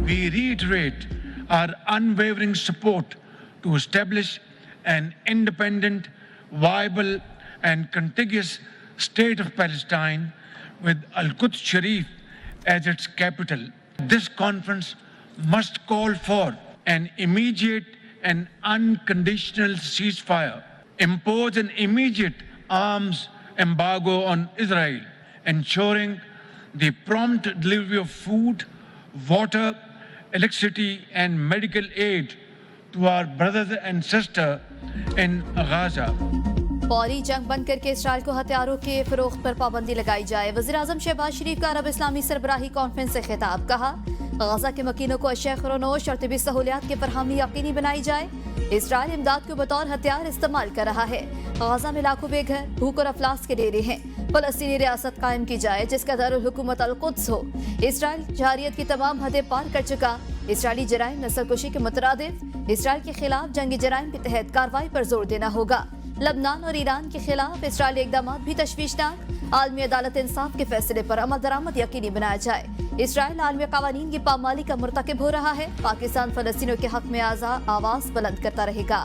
we reiterate our unwavering support to establish an independent, viable, and contiguous state of Palestine with Al-Quds Sharif as its capital. This conference must call for an immediate and unconditional ceasefire, impose an immediate arms embargo on Israel, ensuring the prompt delivery of food, water, electricity, and medical aid to our brothers and sisters in Gaza. फौरी जंग बंद करके Israel को हथियारों के फरोख्त पर पाबंदी लगाई जाए। वज़ीर-ए-आज़म शहबाज शरीफ का अरब इस्लामी सरबराही कॉन्फ्रेंस से खिताब। कहा, गाजा के मकीनों को अशिया ख़ुरानोश और तिबी सहूलियात की फरहमी यकीनी बनाई जाए। इसराइल इमदाद को बतौर हथियार इस्तेमाल कर रहा है। गाजा में लाखों बेघर, भूख और अफलास के डेरे हैं। फलस्तीनी रियासत कायम की जाए जिसका दारुल हुकूमत अल-कुद्स हो। इसराइल जहारियत की तमाम हदें पार कर चुका। इसराइली जराइम नस्लकुशी के मुतरादिफ इसराइल के खिलाफ जंगी जराइम के तहत कार्रवाई पर जोर देना होगा। लबनान और ईरान के खिलाफ इसराइली इकदाम भी तशवीशनाक। आलमी अदालत इंसाफ के फैसले पर अमल दरामद यकीनी बनाया जाए। इसराइल आलमी कानून की पामाली का मुर्तकिब हो रहा है। पाकिस्तान फलस्तीनियों के हक में आवाज बुलंद करता रहेगा।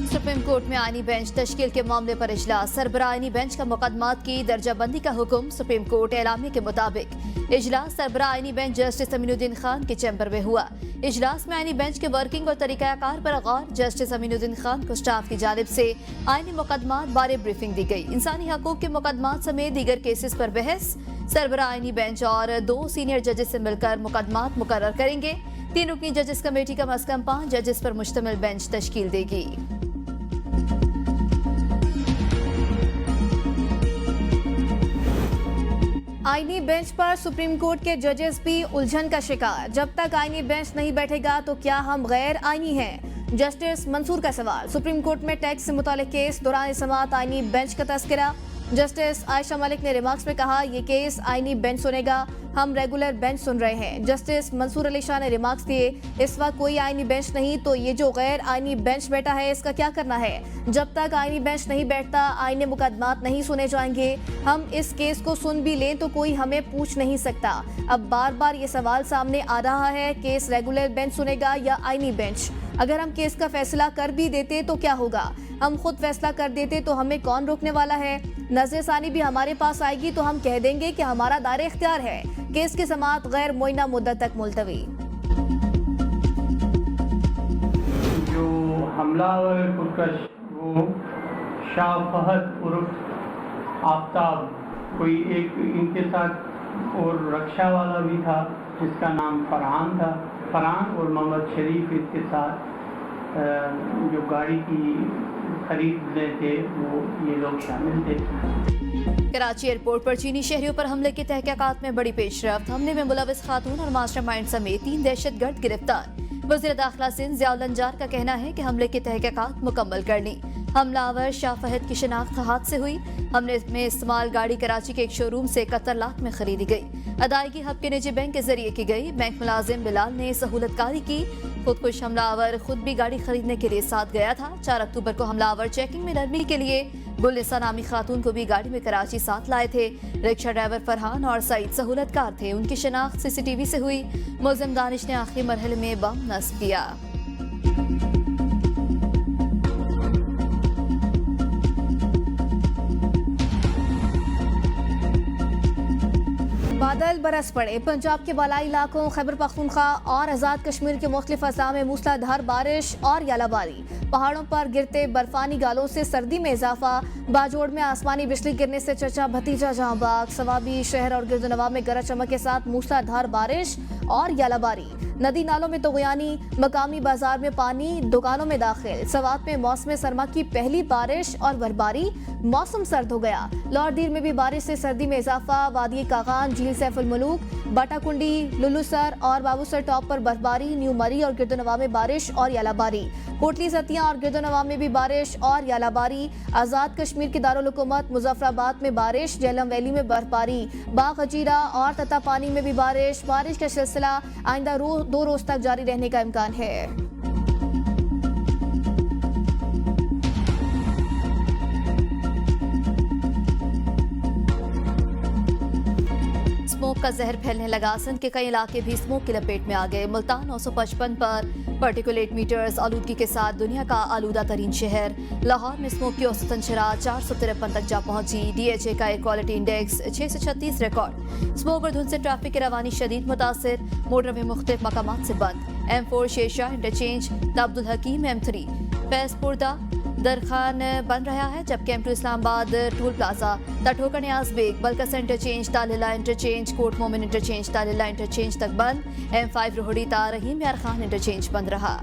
सुप्रीम कोर्ट में आईनी बेंच तश्कील के मामले पर इजलास। सरबराह आईनी बेंच का मुकदमात की दर्जाबंदी का हुक्म। सुप्रीम कोर्ट एलामिया के मुताबिक इजलास सरबराह आईनी बेंच जस्टिस अमीनुद्दीन खान के चैम्बर में हुआ। इजलास में आईनी बेंच के वर्किंग और तरीकाकार पर गौर। जस्टिस अमीनुद्दीन खान को स्टाफ की जानिब से आईनी मुकदमात बारे ब्रीफिंग दी गई। इंसानी हकूक के मुकदमात समेत दीगर केसेस पर बहस। सरबराह आईनी बेंच और 2 सीनियर जजेस से मिलकर मुकदमात मुकर्रर करेंगे। 3 रुकनी जजेस कमेटी का कम से कम 5 जजेस पर मुश्तमिल बेंच तश्कील देगी। आईनी बेंच पर सुप्रीम कोर्ट के जजेस भी उलझन का शिकार। जब तक आईनी बेंच नहीं बैठेगा तो क्या हम गैर आईनी हैं? जस्टिस मंसूर का सवाल। सुप्रीम कोर्ट में टैक्स से मुतालिक केस दौरान समाअत आईनी बेंच का तस्करा। जस्टिस आयशा मलिक ने रिमार्क्स में कहा, ये केस आईनी बेंच सुनेगा, हम रेगुलर बेंच सुन रहे हैं। जस्टिस मंसूर अली शाह ने रिमार्क्स दिए, इस वक्त कोई आईनी बेंच नहीं, तो ये जो गैर आईनी बेंच बैठा है इसका क्या करना है? जब तक आईनी बेंच नहीं बैठता आईनी मुकदमात नहीं सुने जाएंगे। हम इस केस को सुन भी लें तो कोई हमें पूछ नहीं सकता। अब बार बार ये सवाल सामने आ रहा है, केस रेगुलर बेंच सुनेगा या आईनी बेंच? अगर हम केस का फैसला कर भी देते तो क्या होगा? हम खुद फैसला कर देते तो हमें कौन रोकने वाला है? नजरसानी भी हमारे पास आएगी तो हम कह देंगे कि हमारा दायरे इख्तियार है। केस की समाअत गैर मुय्यना मुद्दत तक मुलतवी। जो हमलावर पुरकश वो शाह फहद उर्फ आफ्ताब, कोई एक इनके साथ और रक्षा वाला भी था जिसका नाम फरहान था। फरहान और मोहम्मद शरीफ इसके साथ जो गाड़ी की खरीद रहे थे वो ये लोग शामिल थे। कराची एयरपोर्ट पर चीनी शहरियों पर हमले की तहकीकात में बड़ी पेशरफ्त। हमले में मुलविस खातून और मास्टरमाइंड समेत 3 दहशतगर्द गिरफ्तार। वज़ीर दाखिला सिंध ज़ियाउल अंजार का कहना है कि हमले की तहकीकात मुकम्मल कर ली। हमलावर शाह फहद की शिनाख्त हाथ से हुई। हमले में इस्तेमाल गाड़ी कराची के एक शोरूम से 71 लाख में खरीदी गई। अदायगी हब के निजी बैंक के जरिए की गई। बैंक मुलाजिम बिलाल ने सहूलतकारी की। खुदकुश हमलावर खुद भी गाड़ी खरीदने के लिए साथ गया था। 4 अक्टूबर को हमलावर चेकिंग में नरमी के लिए गुलनिसा नामी खातून को भी गाड़ी में कराची साथ लाए थे। रिक्शा ड्राइवर फरहान और सईद सहूलतकार थे। उनकी शिनाख्त CCTV से हुई। मुलजिम दानिश ने आखिरी मरहले में बम नस्ब किया। बादल बरस पड़े। पंजाब के बालाई इलाकों खैबर पख्तूनख्वा और आज़ाद कश्मीर के मुख्तलिफ अज़ला में मूसलाधार बारिश और यालाबारी। पहाड़ों पर गिरते बर्फानी गालों से सर्दी में इजाफा। बाजोड़ में आसमानी बिजली गिरने से चचा भतीजा जहां बाग। सवाबी शहर और गिरदनवा में गरज चमक के साथ मूसलाधार बारिश और यालाबारी। नदी नालों में तगयानी। मकामी बाजार में पानी दुकानों में दाखिल। सवात में मौसम सरमा की पहली बारिश और बर्फबारी। मौसम सर्द हो गया। लाहौर में भी बारिश से सर्दी में इजाफा। वादी कागान, झील सैफुल मलूक, बाटाकुंडी, लुलुसर और बाबूसर टॉप पर बर्फबारी। न्यू मरी और गिरदनवा में बारिश और यालाबारी। कोटली सतिया और गिरदनवा में भी बारिश और यालाबारी। आज़ाद कश्मीर के दारुल हुकूमत मुजफ्फराबाद में बारिश। जेलम वैली में बर्फबारी। बाग हजीरा और ततापानी में भी बारिश। बारिश का सिलसिला आइंदा 2 रोज तक जारी रहने का इम्कान है। स्मोक का जहर फैलने लगा। सिंध के कई इलाके भी स्मोक की लपेट में आ गए। मुल्तान 955 पर पार्टिकुलेट मीटर्स आलूदगी के साथ दुनिया का आलूदा तरीन शहर। लाहौर में स्मोक की औसतन शरह 453 तक जा पहुंची। DHA का एयर क्वालिटी इंडेक्स 6 से 36 रिकॉर्ड। स्मोक और धुंध से ट्रैफिक की रवानी शदीद मुतासिर। मोटरवे मुख्तलिफ मकामात से बंद। M4 Shershah interchange Abdul Hakim M3 फैजपुरदा दरखान बन रहा है, जबकि M2 इस्लामाबाद टूल प्लाजा तठोकर न्याज बेग बलकस इंटरचेंज तालिला इंटरचेंज कोट मोमिन इंटरचेंज तालिला इंटरचेंज तक बंद। M5 रोहड़ी तार रहीम यार खान इंटरचेंज बंद रहा।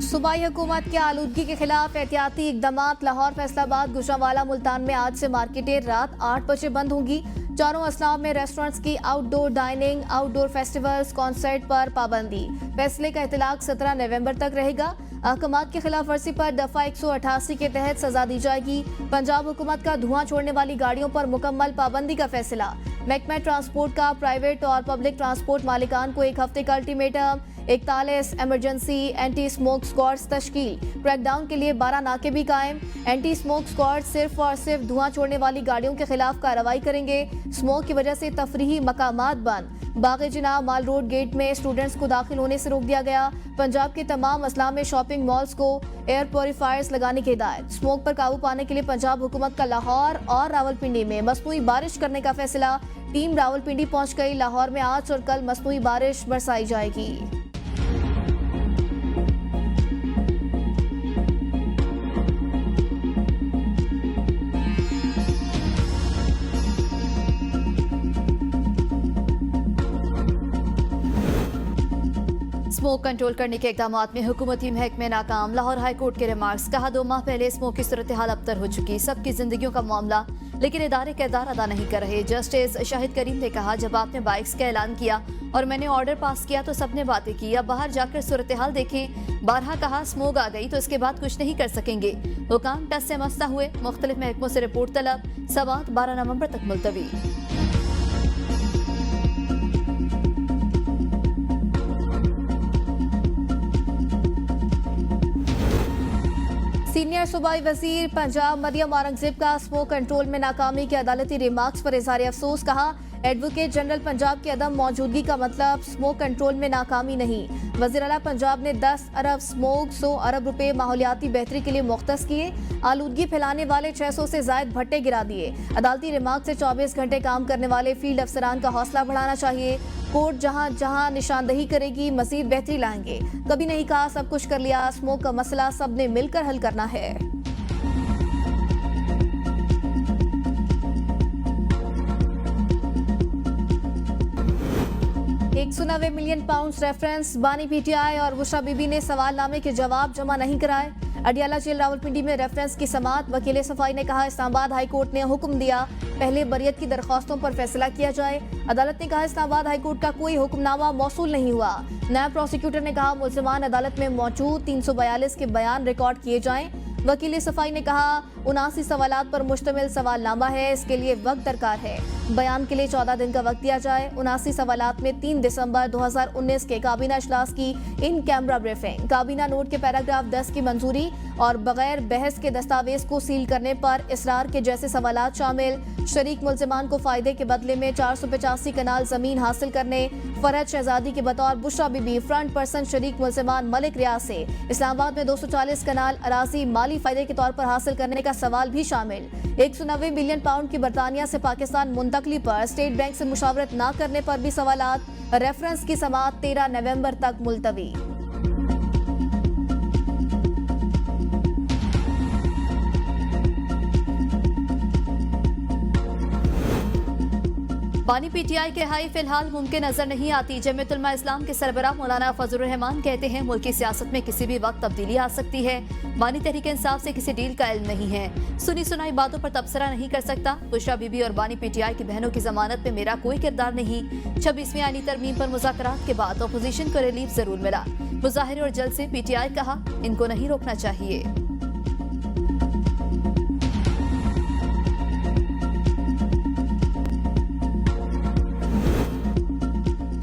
सूबाई हुकूमत के आलूदगी के खिलाफ एहतियाती इकदाम। लाहौर, फैसलाबाद, गुजरांवाला, मुल्तान में आज से मार्केटें रात 8 बजे बंद होंगी। चारों अजलाम में रेस्टोरेंट्स की outdoor dining, outdoor festivals, concert पर पाबंदी। फैसले का इतलाक 17 नवंबर तक रहेगा। अहकामात की खिलाफ वर्जी पर दफा 188 के तहत सजा दी जाएगी। पंजाब हुकूमत का धुआं छोड़ने वाली गाड़ियों पर मुकम्मल पाबंदी का फैसला। महकमा ट्रांसपोर्ट का प्राइवेट और पब्लिक ट्रांसपोर्ट मालिकान को 1 हफ्ते का ultimatum. 41 emergency anti smoke squads तश्कील। क्रैकडाउन के लिए 12 नाके भी कायम। एंटी स्मोक स्क्वाड सिर्फ और सिर्फ धुआं छोड़ने वाली गाड़ियों के खिलाफ कार्रवाई करेंगे। स्मोक की वजह से तफरीही मकामात बंद। बाग़े जिनाह माल रोड गेट में स्टूडेंट्स को दाखिल होने से रोक दिया गया। पंजाब के तमाम अजला में शॉपिंग मॉल्स को एयर प्योरीफायर्स लगाने की हिदायत। स्मोक पर काबू पाने के लिए पंजाब हुकूमत का लाहौर और रावलपिंडी में मसनूई बारिश करने का फैसला। टीम रावलपिंडी पहुंच गई। लाहौर में आज और कल मसनूई बारिश बरसाई जाएगी। स्मोक कंट्रोल करने के इकदाम में हुकूमती महकमे नाकाम। लाहौर हाई कोर्ट के रिमार्क्स। कहा 2 माह पहले स्मोक की सूरत हाल अबतर हो चुकी, सबकी जिंदगियों का मामला, लेकिन इदारे किरदार अदा नहीं कर रहे। जस्टिस शाहिद करीम ने कहा, जब आपने बाइक्स का ऐलान किया और मैंने ऑर्डर पास किया तो सबने बातें की, अब बाहर जाकर सूरत हाल देखें। बारहा कहा स्मोक आ गई तो इसके बाद कुछ नहीं कर सकेंगे। हुकाम टस से मस्ता हुए। मुख्तलिफ महकमों से रिपोर्ट तलब। समाअत 12 नवंबर तक मुलतवी। 'सीनियर सूबाई वजीर पंजाब मरियम औरंगजेब का स्मोक कंट्रोल में नाकामी के अदालती रिमार्क्स पर इजहार अफसोस। कहा, एडवोकेट जनरल पंजाब की अदम मौजूदगी का मतलब स्मोक कंट्रोल में नाकामी नहीं। वज़ीर आला पंजाब ने 10 अरब स्मोक 100 अरब रुपए माहौलियाती बेहतरी के लिए मुख्तस किए। आलूदगी फैलाने वाले 600 से जायद भट्टे गिरा दिए। अदालती रिमार्क से 24 घंटे काम करने वाले फील्ड अफसरान का हौसला बढ़ाना चाहिए। कोर्ट जहां जहां निशानदही करेगी मजीद बेहतरी लाएंगे। कभी नहीं कहा सब कुछ कर लिया। स्मोक का मसला सबने मिलकर हल करना है। 190 मिलियन पाउंड रेफरेंस। बानी PTI और बुशरा बीबी ने सवालनामे के जवाब जमा नहीं कराए। अडियाला जेल रावलपिंडी में रेफरेंस की समाअत। वकील सफाई ने कहा, इस्लामाबाद हाई कोर्ट ने हुक्म दिया पहले बरियत की दरख्वास्तों पर फैसला किया जाए। अदालत ने कहा, इस्लामाबाद हाई कोर्ट का कोई हुक्मनामा मौसूल नहीं हुआ। नायब प्रोसिक्यूटर ने कहा, मुल्ज़िमान अदालत में मौजूद 342 के बयान रिकॉर्ड किए जाएं। वकील सफाई ने कहा, 79 सवालात पर मुश्तमिल सवालनामा है, इसके लिए वक्त दरकार है। बयान के लिए 14 दिन का वक्त दिया जाए। 79 सवालात में 3 दिसंबर 2019 के काबीना इजलास की इन कैमरा ब्रीफिंग, काबीना नोट के पैराग्राफ 10 की मंजूरी और बगैर बहस के दस्तावेज को सील करने पर इसरार के जैसे सवालात शामिल। शरीक मुल्ज़िमान को फायदे के बदले में 485 कनाल जमीन हासिल करने। फरहत शहजादी के बतौर बुशरा बीबी फ्रंट पर्सन शरीक मुल्ज़िमान मलिक रियाज से इस्लामाबाद में 240 कनाल अराजी माली फायदे के तौर पर हासिल करने का सवाल भी शामिल। 190 मिलियन पाउंड की बरतानिया से पाकिस्तान मुंतकली पर स्टेट बैंक से मुशावरत न करने पर भी सवालात। रेफरेंस की समाअत 13 नवंबर तक मुलतवी। बानी PTI के हाई फिलहाल मुमकिन नजर नहीं आती। जमीयत उलमा इस्लाम के सरबराह मौलाना फजलुर रहमान कहते हैं, मुल्क की सियासत में किसी भी वक्त तब्दीली आ सकती है। बानी तहरीक इंसाफ से किसी डील का इल्म नहीं है। सुनी सुनाई बातों पर तबसरा नहीं कर सकता। बुशरा बीबी और बानी PTI की बहनों की जमानत में मेरा कोई किरदार नहीं। 26वीं आईनी तरमीम पर मुज़ाकरात के बाद अपोजिशन को रिलीफ जरूर मिला। मुजाहिरे और जल्द से PTI कहा, इनको नहीं रोकना चाहिए।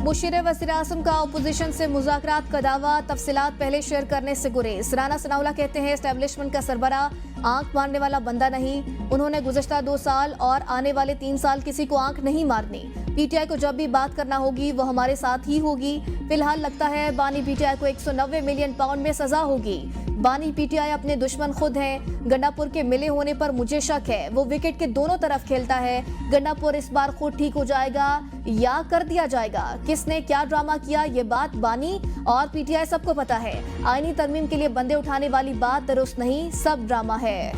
मुशीर वज़ीर आज़म का अपोजिशन से मुज़ाकरात का दावा, तफसीलात पहले शेयर करने से गुरेज। राना सनाउल्लाह कहते हैं एस्टेब्लिशमेंट का सरबरा आंख मारने वाला बंदा नहीं, उन्होंने गुज़श्ता 2 साल और आने वाले 3 साल किसी को आंख नहीं मारनी। पीटीआई को जब भी बात करना होगी वो हमारे साथ ही होगी। फिलहाल लगता है बानी पीटीआई को 190 मिलियन पाउंड में सजा होगी। बानी पीटीआई अपने दुश्मन खुद हैं। गंडापुर के मिले होने पर मुझे शक है, वो विकेट के दोनों तरफ खेलता है। गंडापुर इस बार खुद ठीक हो जाएगा या कर दिया जाएगा। किसने क्या ड्रामा किया ये बात बानी और पीटीआई सबको पता है। आईनी तरमीम के लिए बंदे उठाने वाली बात दुरुस्त नहीं, सब ड्रामा है।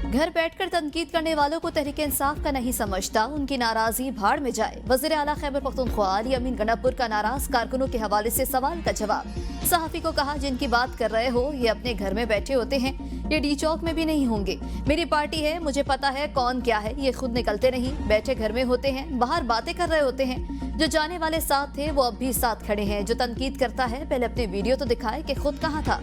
घर बैठकर तनकीद करने वालों को तहरीक इंसाफ का नहीं समझता, उनकी नाराजगी भाड़ में जाए। वज़ीर आला खैबर पख्तूनख्वा अली अमीन गंडापुर का नाराज कारकुनों के हवाले से सवाल का जवाब। सहाफी को कहा जिनकी बात कर रहे हो ये अपने घर में बैठे होते हैं, ये डी चौक में भी नहीं होंगे। मेरी पार्टी है, मुझे पता है कौन क्या है, ये खुद निकलते नहीं, बैठे घर में होते हैं, बाहर बातें कर रहे होते हैं। जो जाने वाले साथ थे वो अब भी साथ खड़े हैं। जो तनकीद करता है पहले अपनी वीडियो तो दिखाए कि खुद कहाँ था।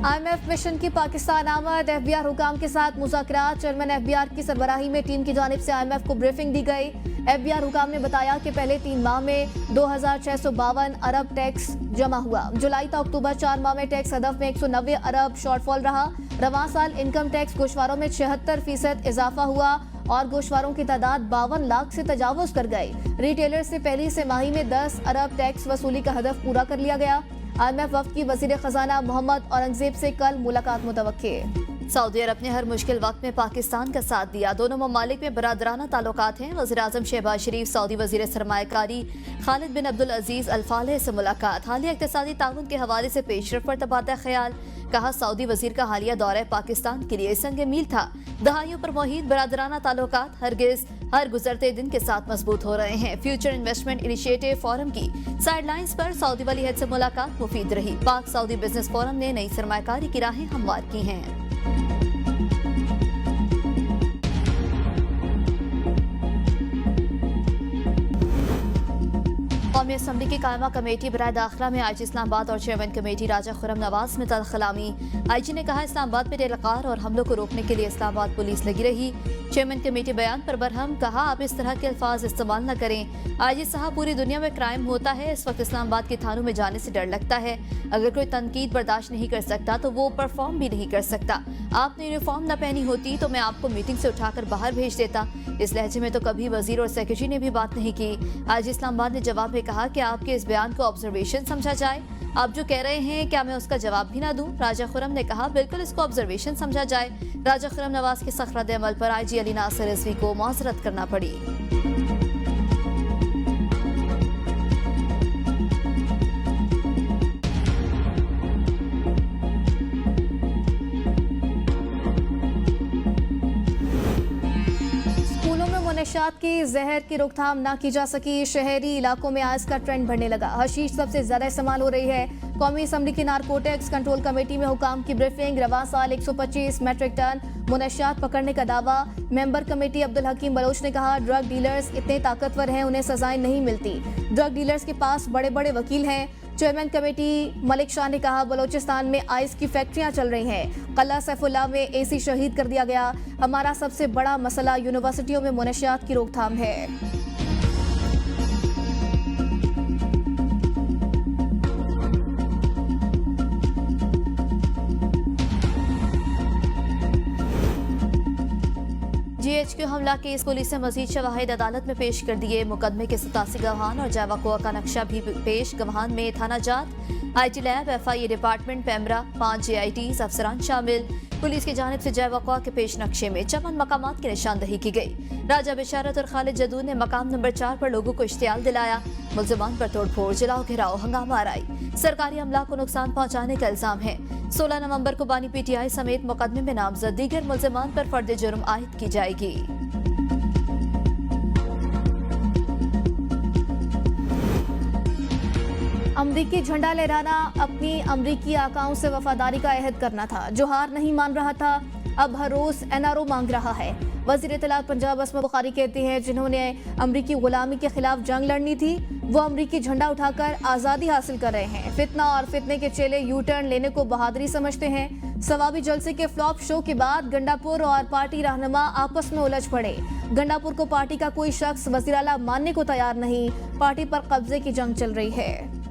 IMF मिशन की पाकिस्तान आमद, FBR हुकाम के साथ मुज़ाकरात। चेयरमैन FBR की सरबराही में टीम की जानिब से IMF को ब्रीफिंग दी गई। FBR हुकाम ने बताया कि पहले 3 माह में 2652 अरब टैक्स जमा हुआ। जुलाई से अक्टूबर 4 माह में टैक्स हदफ में 190 अरब शॉर्टफॉल रहा। रवां साल इनकम टैक्स गोशवारों में 76% इजाफा हुआ और गोशवारों की तादाद 52 लाख से तजावुज कर गई। रिटेलर से पहली तिमाही में 10 अरब टैक्स वसूली का हदफ पूरा कर लिया गया। IMF वफ्द की वज़ीर ख़जाना मोहम्मद औरंगज़ेब से कल मुलाकात मुतवक्के। सऊदी अरब ने हर मुश्किल वक्त में पाकिस्तान का साथ दिया। दोनों ममालिक में बरादराना ताल्लुकात हैं। वज़ीर आज़म शहबाज शरीफ सऊदी वज़ीर सरमायाकारी खालिद बिन अब्दुल अजीज अल फालेह से मुलाकात। हालिया इक़्तिसादी ताउन के हवाले से पेशरफ पर तबादला ख्याल। कहा सऊदी वज़ीर का हालिया दौरा पाकिस्तान के लिए संग मील था। दहाइयों पर मुहीत बरादराना ताल्लुकात हर गुजरते दिन के साथ मजबूत हो रहे हैं। फ्यूचर इन्वेस्टमेंट इनिशिएटिव फोरम की साइडलाइंस पर सऊदी वली अहद से मुलाकात मुफीद रही। पाक सऊदी बिजनेस फोरम ने नई सरमायाकारी की राहें हमवार की हैं। कौमी असम्बली की कायमा कमेटी बराए दाखिला में IG इस्लामाबाद और चेयरमैन कमेटी राजा खुर्रम नवाज में तलखलामी। IG ने कहा इस्लामाबाद में रेलकार और हमलों को रोकने के लिए इस्लामाबाद पुलिस लगी रही। चेयरमैन कमेटी बयान पर बरहम, कहा आप इस तरह के अल्फाज इस्तेमाल न करें। IG साहब पूरी दुनिया में क्राइम होता है, इस वक्त इस्लामाबाद के थानों में जाने से डर लगता है। अगर कोई तनकीद बर्दाश्त नहीं कर सकता तो वो परफॉर्म भी नहीं कर सकता। आपने यूनिफॉर्म न पहनी होती तो मैं आपको मीटिंग से उठाकर बाहर भेज देता। इस लहजे में तो कभी वजीर और सेक्रेटरी ने भी बात नहीं की। IG इस्लामाबाद ने जवाब में कहा कि आपके इस बयान को ऑब्जर्वेशन समझा जाए। आप जो कह रहे हैं क्या मैं उसका जवाब भी ना दूं? राजा खुर्रम ने कहा बिल्कुल इसको ऑब्जर्वेशन समझा जाए। राजा खुर्रम नवाज के सख्त रद्द अमल पर IG अली नासिर रिजवी को मुआज़रत करना पड़ी। नशात की जहर की रोकथाम ना की जा सकी। शहरी इलाकों में आज का ट्रेंड बढ़ने लगा। हशीश सबसे ज्यादा इस्तेमाल हो रही है। कौमी असम्बली की नारकोटिक्स कंट्रोल कमेटी में हुकाम की ब्रीफिंग। रवां साल 125 मैट्रिक टन मुनशियात पकड़ने का दावा। मेंबर कमेटी अब्दुल हकीम बलोच ने कहा ड्रग डीलर्स इतने ताकतवर हैं उन्हें सजाएं नहीं मिलती। ड्रग डीलर्स के पास बड़े बड़े वकील हैं। चेयरमैन कमेटी मलिक शाह ने कहा बलोचिस्तान में आइस की फैक्ट्रियां चल रही हैं। कल्ला सैफुल्लाह में AC शहीद कर दिया गया। हमारा सबसे बड़ा मसला यूनिवर्सिटियों में मुनशियात की रोकथाम है। GHQ हमला केस पुलिस ने मजीद शवाहिद अदालत में पेश कर दिए। मुकदमे के 87 गवाहान और जावाकोआ का नक्शा भी पेश। गवाहान में थाना जात, IT lab, FIA department, PEMRA, 5 JITs अफसरान शामिल। पुलिस की जानिब से जावाकोआ के पेश नक्शे में 54 मकामात की निशानदही की गई। राजा बिशारत और खालिद जदू ने मकाम नंबर 4 पर लोगों को इश्तियाल दिलाया। मुल्जिमान पर तोड़फोड़, जलाओ घिराव, हंगामा आराई, सरकारी अमला को नुकसान पहुंचाने का इल्जाम है। 16 नवंबर को बानी PTI समेत मुकदमे में नामजद दीगर मुल्जिमान पर फर्द जुर्म आयद की जाएगी। अमरीकी झंडा लहराना अपनी अमरीकी आकाओं से वफादारी का अहद करना था। जो हार नहीं मान रहा था अब हर रोज NRO मांग रहा है। वजीर इत्तलात पंजाब अस्मा बुखारी कहती हैं, जिन्होंने अमरीकी गुलामी के खिलाफ जंग लड़नी थी वो अमरीकी झंडा उठाकर आज़ादी हासिल कर रहे हैं। फितना और फितने के चेले यू टर्न लेने को बहादुरी समझते हैं। सवाबी जलसे के फ्लॉप शो के बाद गंडापुर और पार्टी रहनुमा आपस में उलझ पड़े। गंडापुर को पार्टी का कोई शख्स वज़ीर आला मानने को तैयार नहीं। पार्टी पर कब्जे की जंग चल रही है।